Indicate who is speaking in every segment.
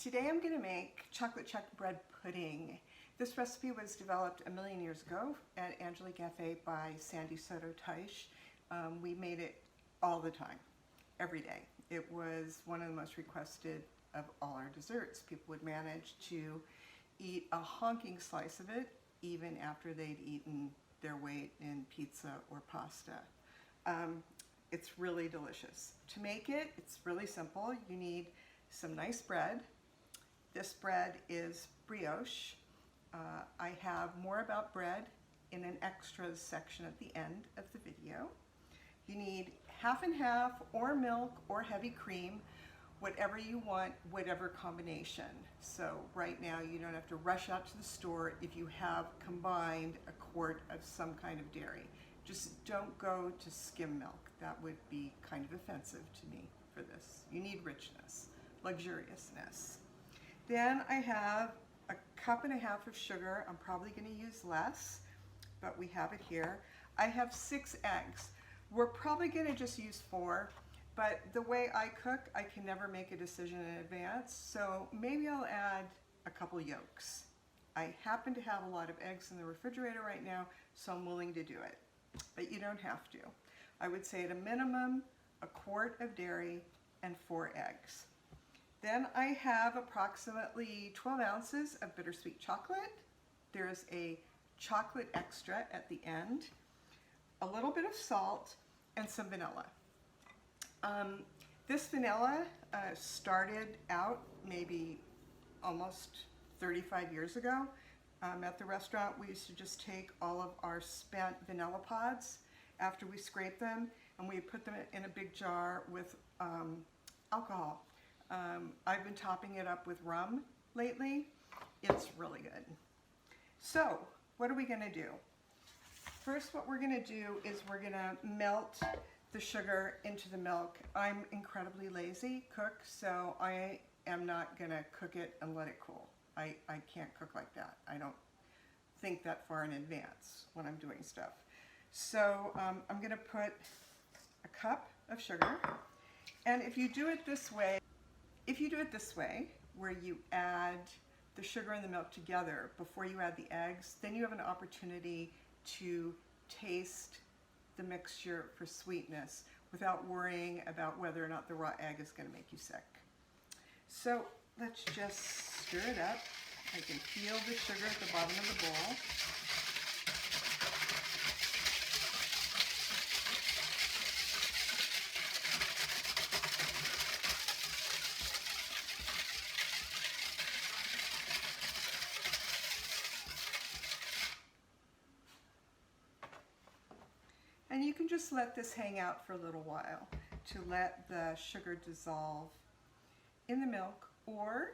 Speaker 1: Today I'm going to make chocolate check bread pudding. This recipe was developed a million years ago at Angelique Cafe by Sandy Soto Teish. We made it all the time, every day. It was one of the most requested of all our desserts. People would manage to eat a honking slice of it even after they'd eaten their weight in pizza or pasta. It's really delicious. To make it, it's really simple. You need some nice bread. This bread is brioche. I have more about bread in an extras section at the end of the video. You need half and half or milk or heavy cream, whatever you want, whatever combination. So right now you don't have to rush out to the store if you have combined a quart of some kind of dairy. Just don't go to skim milk. That would be kind of offensive to me for this. You need richness, luxuriousness. Then I have a cup and a half of sugar. I'm probably going to use less, but we have it here. I have 6 eggs. We're probably going to just use 4, but the way I cook, I can never make a decision in advance, so maybe I'll add a couple yolks. I happen to have a lot of eggs in the refrigerator right now, so I'm willing to do it, but you don't have to. I would say at a minimum, a quart of dairy and 4 eggs. Then I have approximately 12 ounces of bittersweet chocolate. There's a chocolate extra at the end, a little bit of salt, and some vanilla. This vanilla started out maybe almost 35 years ago. At the restaurant, we used to just take all of our spent vanilla pods after we scrape them, and we put them in a big jar with alcohol. I've been topping it up with rum lately. It's really good. So, what are we going to do? First, what we're going to do is we're going to melt the sugar into the milk. I'm incredibly lazy cook, so I am not going to cook it and let it cool. I can't cook like that. I don't think that far in advance when I'm doing stuff. So I'm going to put a cup of sugar, and if you do it this way, where you add the sugar and the milk together before you add the eggs, then you have an opportunity to taste the mixture for sweetness without worrying about whether or not the raw egg is going to make you sick. So let's just stir it up. I can feel the sugar at the bottom of the bowl. And you can just let this hang out for a little while to let the sugar dissolve in the milk, or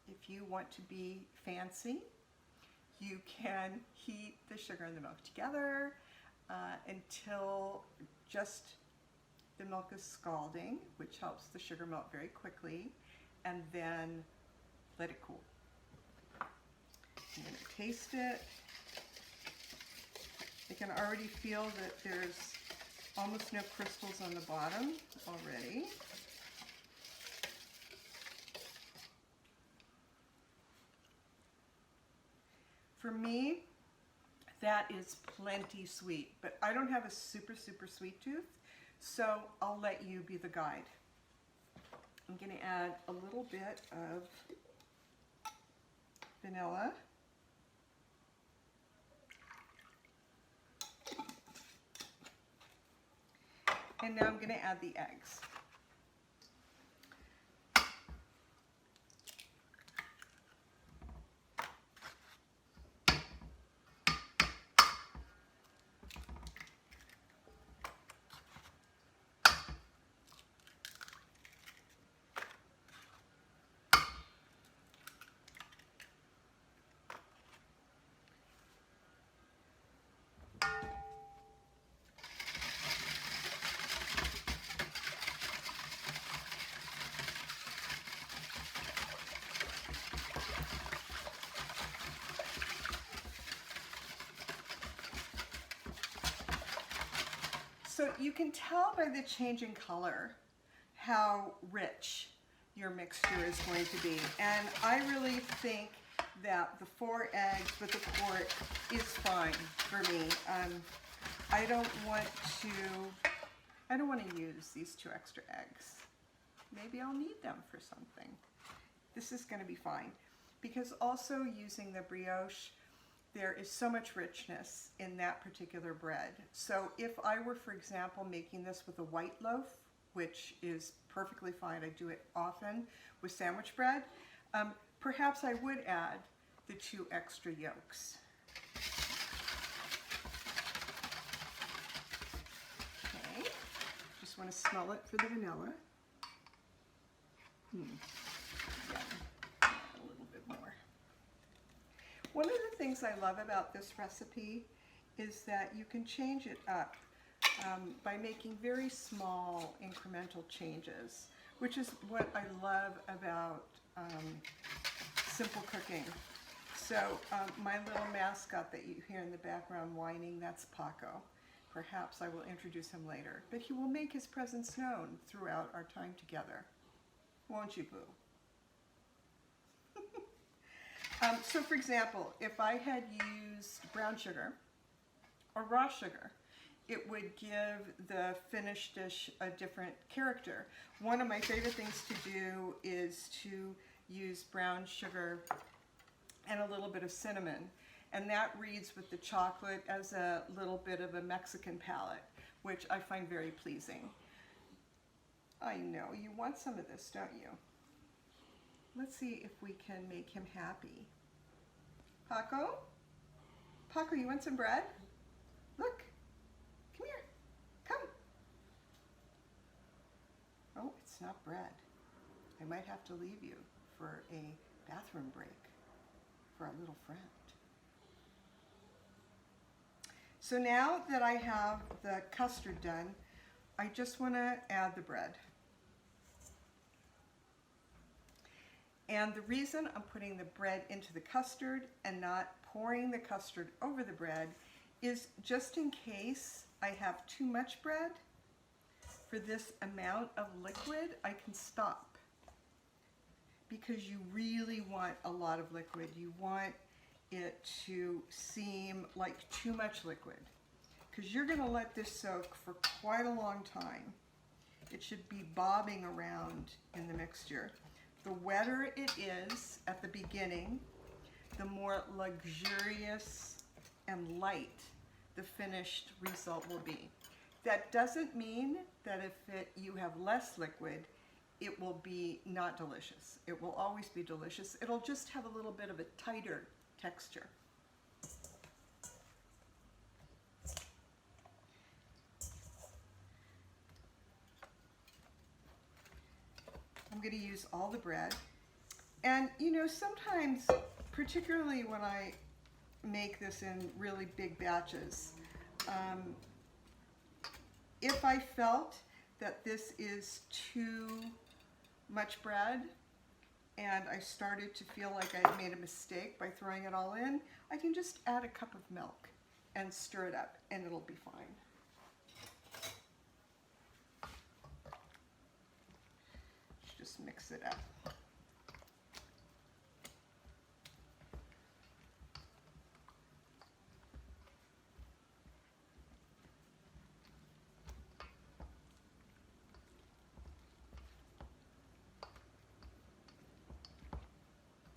Speaker 1: if you want to be fancy, you can heat the sugar and the milk together until just the milk is scalding, which helps the sugar melt very quickly, and then let it cool. I'm going to taste it. I can already feel that there's almost no crystals on the bottom already. For me, that is plenty sweet, but I don't have a super sweet tooth, so I'll let you be the guide. I'm going to add a little bit of vanilla. And now I'm going to add the eggs. So you can tell by the change in color how rich your mixture is going to be. And I really think that the 4 eggs with a quart is fine for me. I don't want to use these 2 extra eggs. Maybe I'll need them for something. This is going to be fine, because also using the brioche, there is so much richness in that particular bread. So if I were, for example, making this with a white loaf, which is perfectly fine, I do it often with sandwich bread, perhaps I would add the 2 extra yolks. Okay, just want to smell it for the vanilla. Yeah, a little bit more. One of the things I love about this recipe is that you can change it up by making very small incremental changes, which is what I love about simple cooking. So my little mascot that you hear in the background whining, that's Paco. Perhaps I will introduce him later, but he will make his presence known throughout our time together. Won't you, Boo? So for example, if I had used brown sugar or raw sugar, it would give the finished dish a different character. One of my favorite things to do is to use brown sugar and a little bit of cinnamon, and that reads with the chocolate as a little bit of a Mexican palate, which I find very pleasing. I know, you want some of this, don't you? Let's see if we can make him happy. Paco? Paco, you want some bread? Look, come here, come. Oh, it's not bread. I might have to leave you for a bathroom break for our little friend. So now that I have the custard done, I just want to add the bread. And the reason I'm putting the bread into the custard and not pouring the custard over the bread is just in case I have too much bread for this amount of liquid, I can stop. Because you really want a lot of liquid. You want it to seem like too much liquid, because you're going to let this soak for quite a long time. It should be bobbing around in the mixture. The wetter it is at the beginning, the more luxurious and light the finished result will be. That doesn't mean that if you have less liquid, it will be not delicious. It will always be delicious. It'll just have a little bit of a tighter texture. I'm going to use all the bread. And you know, sometimes, particularly when I make this in really big batches, if I felt that this is too much bread and I started to feel like I made a mistake by throwing it all in, I can just add a cup of milk and stir it up and it'll be fine. Just mix it up.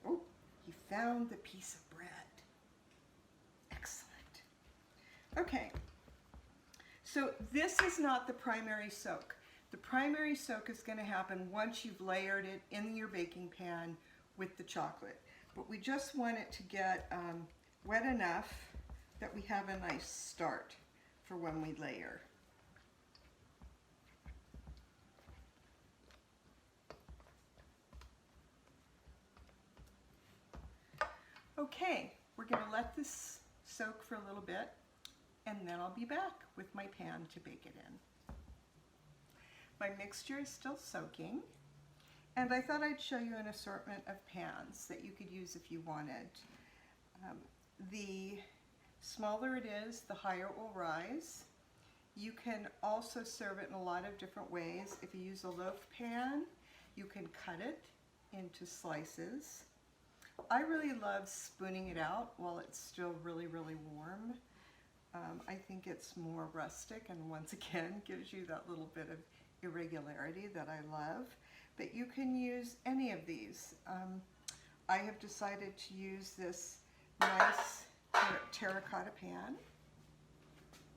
Speaker 1: Oh, he found the piece of bread. Excellent. Okay, so this is not the primary soak. The primary soak is going to happen once you've layered it in your baking pan with the chocolate. But we just want it to get wet enough that we have a nice start for when we layer. Okay, we're going to let this soak for a little bit, and then I'll be back with my pan to bake it in. My mixture is still soaking, and I thought I'd show you an assortment of pans that you could use if you wanted. The smaller it is, the higher it will rise. You can also serve it in a lot of different ways. If you use a loaf pan, You can cut it into slices. I really love spooning it out while it's still really, really warm. I think it's more rustic and once again gives you that little bit of irregularity that I love. But you can use any of these. I have decided to use this nice terracotta pan.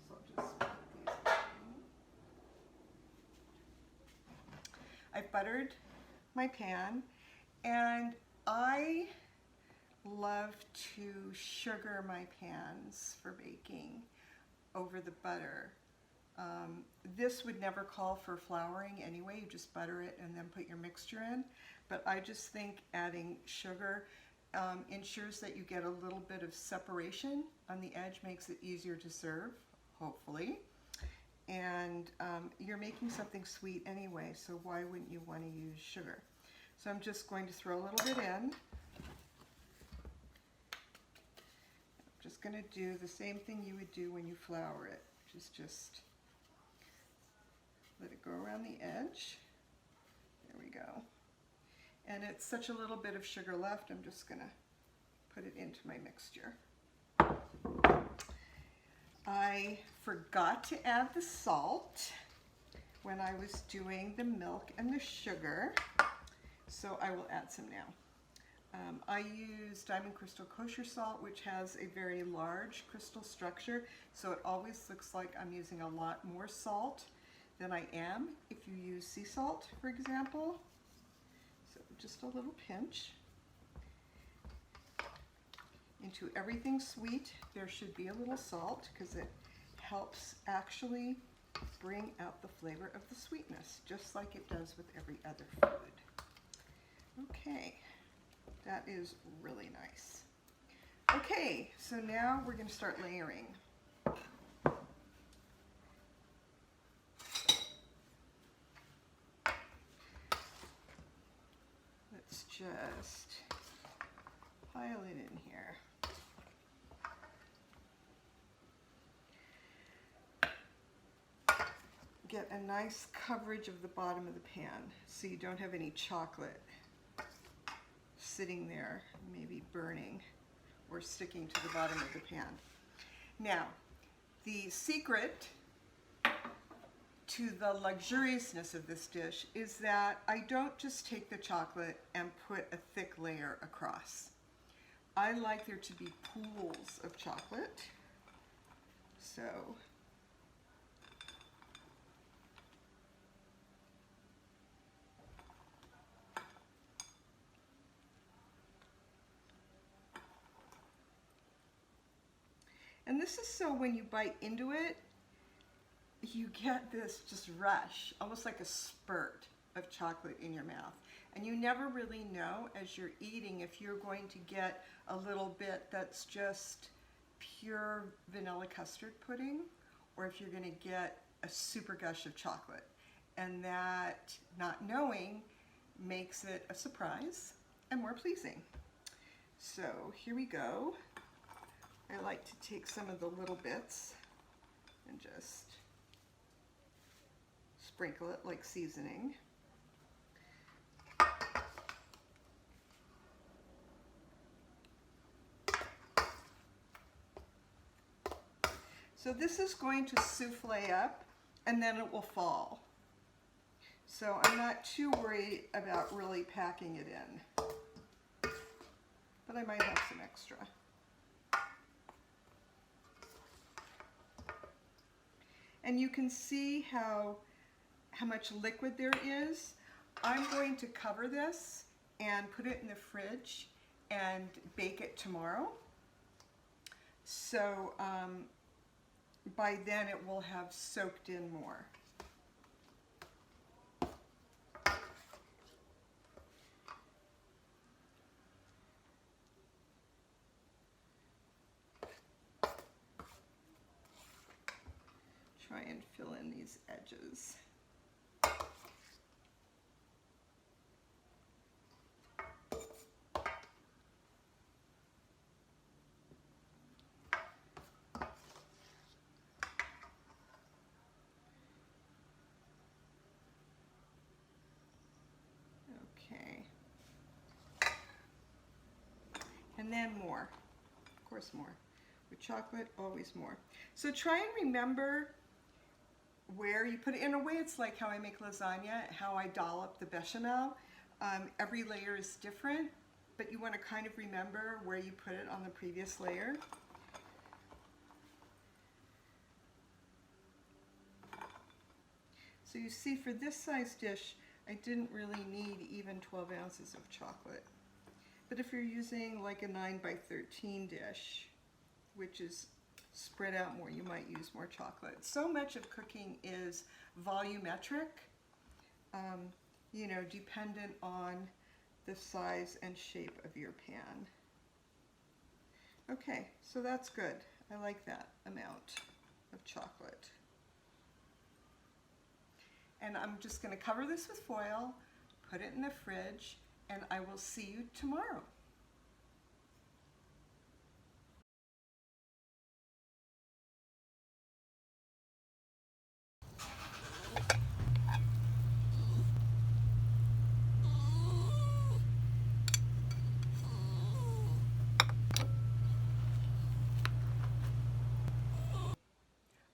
Speaker 1: So I'll just put these in. I've buttered my pan, and I love to sugar my pans for baking over the butter. This would never call for flouring anyway, you just butter it and then put your mixture in, but I just think adding sugar ensures that you get a little bit of separation on the edge, makes it easier to serve, hopefully. And you're making something sweet anyway, so why wouldn't you want to use sugar? So I'm just going to throw a little bit in. Just going to do the same thing you would do when you flour it, which is just let it go around the edge. There we go. And it's such a little bit of sugar left, I'm just going to put it into my mixture. I forgot to add the salt when I was doing the milk and the sugar, so I will add some now. I use Diamond Crystal Kosher salt, which has a very large crystal structure, so it always looks like I'm using a lot more salt than I am if you use sea salt, for example. So just a little pinch. Into everything sweet, there should be a little salt because it helps actually bring out the flavor of the sweetness, just like it does with every other food. Okay. That is really nice. Okay, so now we're going to start layering. Let's just pile it in here. Get a nice coverage of the bottom of the pan so you don't have any chocolate sitting there, maybe burning or sticking to the bottom of the pan. Now, the secret to the luxuriousness of this dish is that I don't just take the chocolate and put a thick layer across. I like there to be pools of chocolate. So and this is so when you bite into it, you get this just rush, almost like a spurt of chocolate in your mouth. And you never really know as you're eating if you're going to get a little bit that's just pure vanilla custard pudding, or if you're going to get a super gush of chocolate. And that not knowing makes it a surprise and more pleasing. So here we go. I like to take some of the little bits and just sprinkle it like seasoning. So this is going to souffle up and then it will fall. So I'm not too worried about really packing it in, but I might have some extra. And you can see how much liquid there is. I'm going to cover this and put it in the fridge and bake it tomorrow. So by then it will have soaked in more. Try and fill in these edges. and then more. Of course more. With chocolate, always more. So try and remember where you put it. In a way, it's like how I make lasagna, how I dollop the bechamel. Every layer is different, but you want to kind of remember where you put it on the previous layer. So you see, for this size dish, I didn't really need even 12 ounces of chocolate. But if you're using like a 9 by 13 dish, which is spread out more, you might use more chocolate. So much of cooking is volumetric, you know, dependent on the size and shape of your pan. Okay, so that's good. I like that amount of chocolate. And I'm just going to cover this with foil, put it in the fridge, and I will see you tomorrow.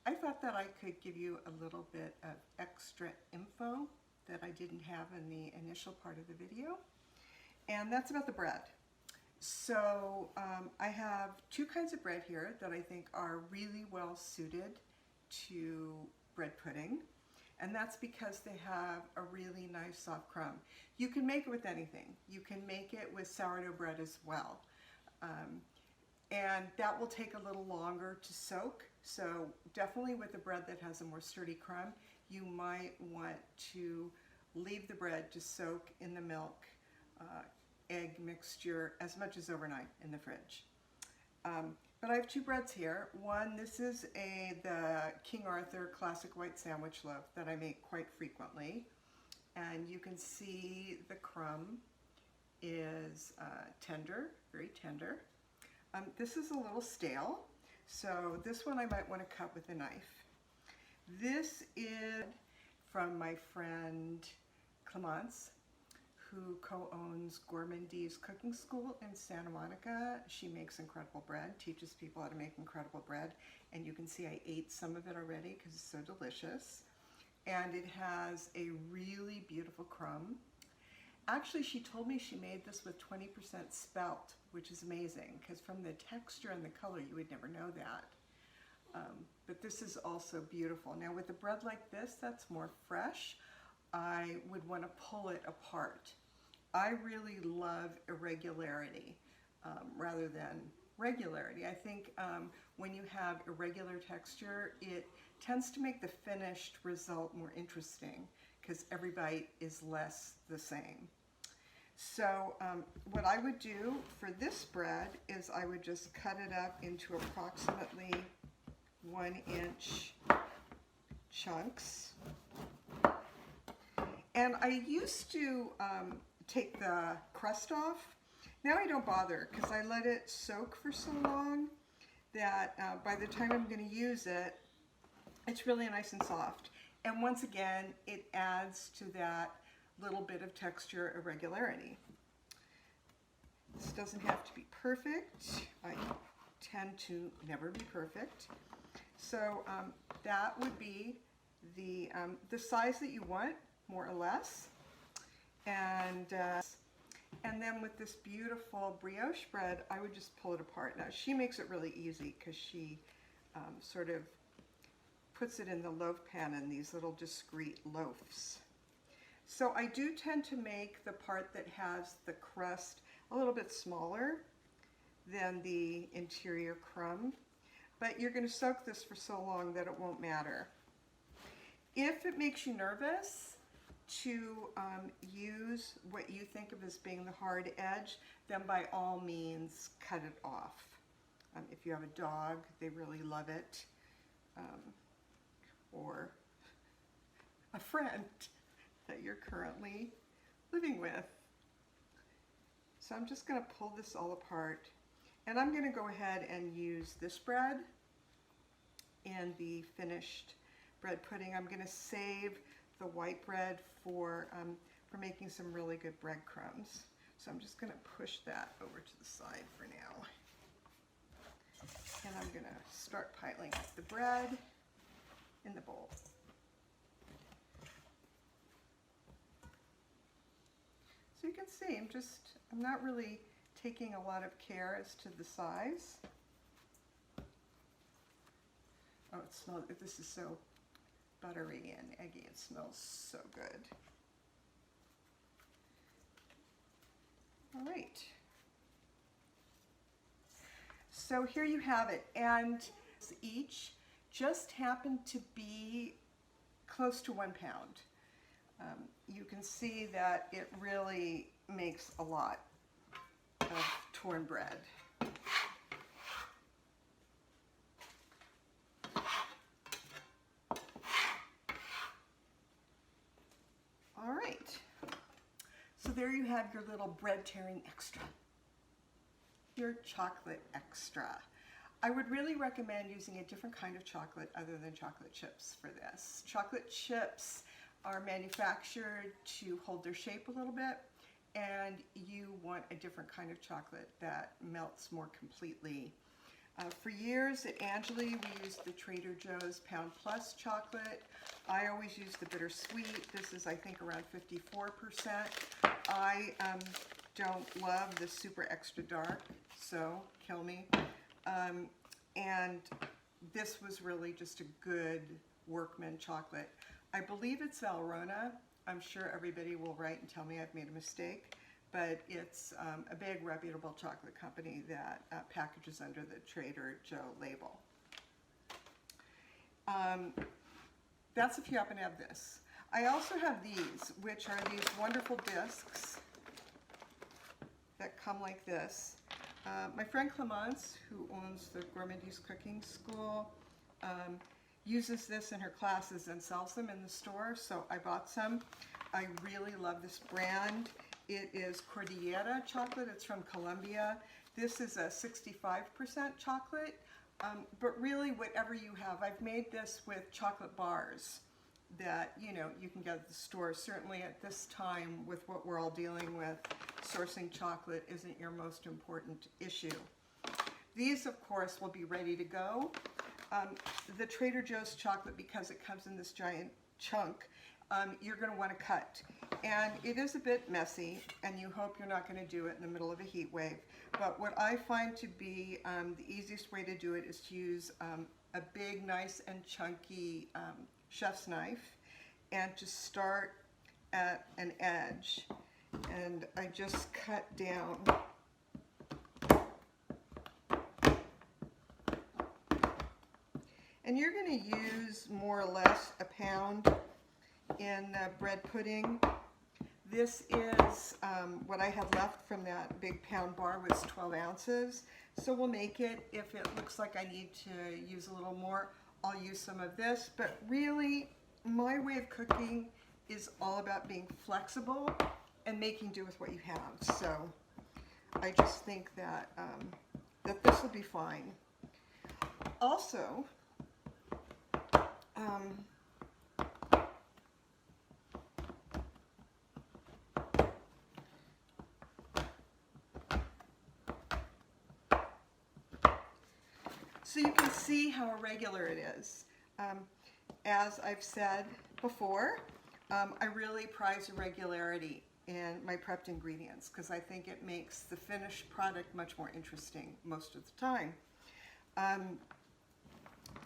Speaker 1: I thought that I could give you a little bit of extra info that I didn't have in the initial part of the video, and that's about the bread. So I have two kinds of bread here that I think are really well suited to bread pudding, and that's because they have a really nice soft crumb. You can make it with anything. You can make it with sourdough bread as well. And that will take a little longer to soak. So definitely with a bread that has a more sturdy crumb, you might want to leave the bread to soak in the milk, egg mixture as much as overnight in the fridge. But I have two breads here. One, this is the King Arthur classic white sandwich loaf that I make quite frequently. And you can see the crumb is tender, very tender. This is a little stale, so this one I might want to cut with a knife. This is from my friend Kleiman, who co-owns Gourmandi's Cooking School in Santa Monica. She makes incredible bread, teaches people how to make incredible bread, and you can see I ate some of it already because it's so delicious. And it has a really beautiful crumb. Actually, she told me she made this with 20% spelt, which is amazing, because from the texture and the color, you would never know that. But this is also beautiful. Now, with a bread like this, that's more fresh, I would want to pull it apart. I really love irregularity rather than regularity. I think when you have irregular texture, it tends to make the finished result more interesting, because every bite is less the same. So what I would do for this bread is I would just cut it up into approximately 1-inch chunks. And I used to take the crust off. Now I don't bother, because I let it soak for so long that by the time I'm going to use it, it's really nice and soft. And once again, it adds to that little bit of texture irregularity. This doesn't have to be perfect. I tend to never be perfect. So that would be the size that you want, more or less. And then with this beautiful brioche bread, I would just pull it apart. Now she makes it really easy, because she sort of puts it in the loaf pan in these little discrete loaves. So I do tend to make the part that has the crust a little bit smaller than the interior crumb, but you're going to soak this for so long that it won't matter. If it makes you nervous to use what you think of as being the hard edge, then by all means cut it off. If you have a dog, they really love it. Or a friend that you're currently living with. So I'm just going to pull this all apart, and I'm going to go ahead and use this bread in the finished bread pudding. I'm going to save the white bread for making some really good breadcrumbs. So I'm just going to push that over to the side for now. And I'm going to start piling up the bread in the bowl. So you can see, I'm not really taking a lot of care as to the size. Oh, it smells, this is so buttery and eggy. It smells so good. All right. So here you have it, and each just happened to be close to 1 pound. You can see that it really makes a lot of torn bread. All right, so there you have your little bread tearing extra, your chocolate extra. I would really recommend using a different kind of chocolate other than chocolate chips for this. Chocolate chips are manufactured to hold their shape a little bit, and you want a different kind of chocolate that melts more completely. For years at Angeli, we used the Trader Joe's Pound Plus chocolate. I always use the bittersweet. This is, I think, around 54%. I don't love the super extra dark, so kill me. And this was really just a good workman chocolate. I believe it's Valrhona. I'm sure everybody will write and tell me I've made a mistake, but it's a big reputable chocolate company that packages under the Trader Joe label. That's if you happen to have this. I also have these, which are these wonderful discs that come like this. My friend Kleiman, who owns the Gourmandise Cooking School, uses this in her classes and sells them in the store, so I bought some. I really love this brand. It is Cordillera chocolate. It's from Colombia. This is a 65% chocolate, but really whatever you have. I've made this with chocolate bars that you can get at the store. Certainly at this time, with what we're all dealing with, sourcing chocolate isn't your most important issue. These, of course, will be ready to go. The Trader Joe's chocolate, because it comes in this giant chunk, you're going to want to cut. And it is a bit messy, and you hope you're not going to do it in the middle of a heat wave. But what I find to be the easiest way to do it is to use a big, nice and chunky chef's knife, and to start at an edge. And I just cut down. And you're going to use more or less a pound in bread pudding. This is what I had left from that big pound bar was 12 ounces. So we'll make it. If it looks like I need to use a little more, I'll use some of this. But really, my way of cooking is all about being flexible and making do with what you have. So I just think that, that this will be fine. Also, so you can see how irregular it is. As I've said before, I really prize irregularity in my prepped ingredients because I think it makes the finished product much more interesting most of the time.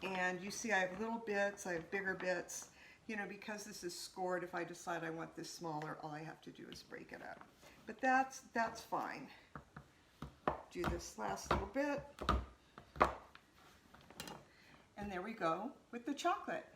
Speaker 1: And you see I have little bits, I have bigger bits. Because this is scored, if I decide I want this smaller, all I have to do is break it up. But that's fine. Do this last little bit. And there we go with the chocolate.